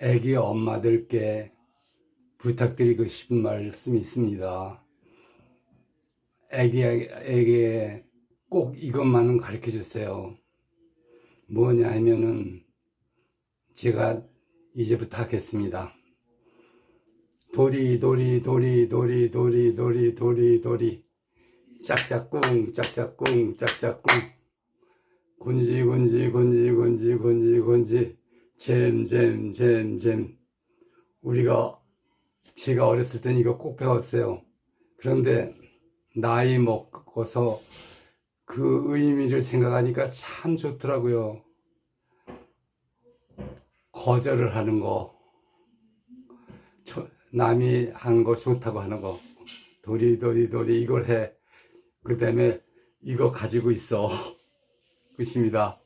애기 엄마들께 부탁드리고 싶은 말씀이 있습니다. 애기에게 꼭 이것만은 가르쳐 주세요. 뭐냐 하면은 제가 이제부터 하겠습니다. 도리 짝짝꿍 짝짝꿍 짝짝꿍 곤지 잼. 제가 어렸을 땐 이거 꼭 배웠어요. 그런데 나이 먹어서 그 의미를 생각하니까 참 좋더라고요. 거절을 하는 거, 남이 한 거 좋다고 하는 거, 도리 이걸 해. 그 다음에 이거 가지고 있어. 끝입니다.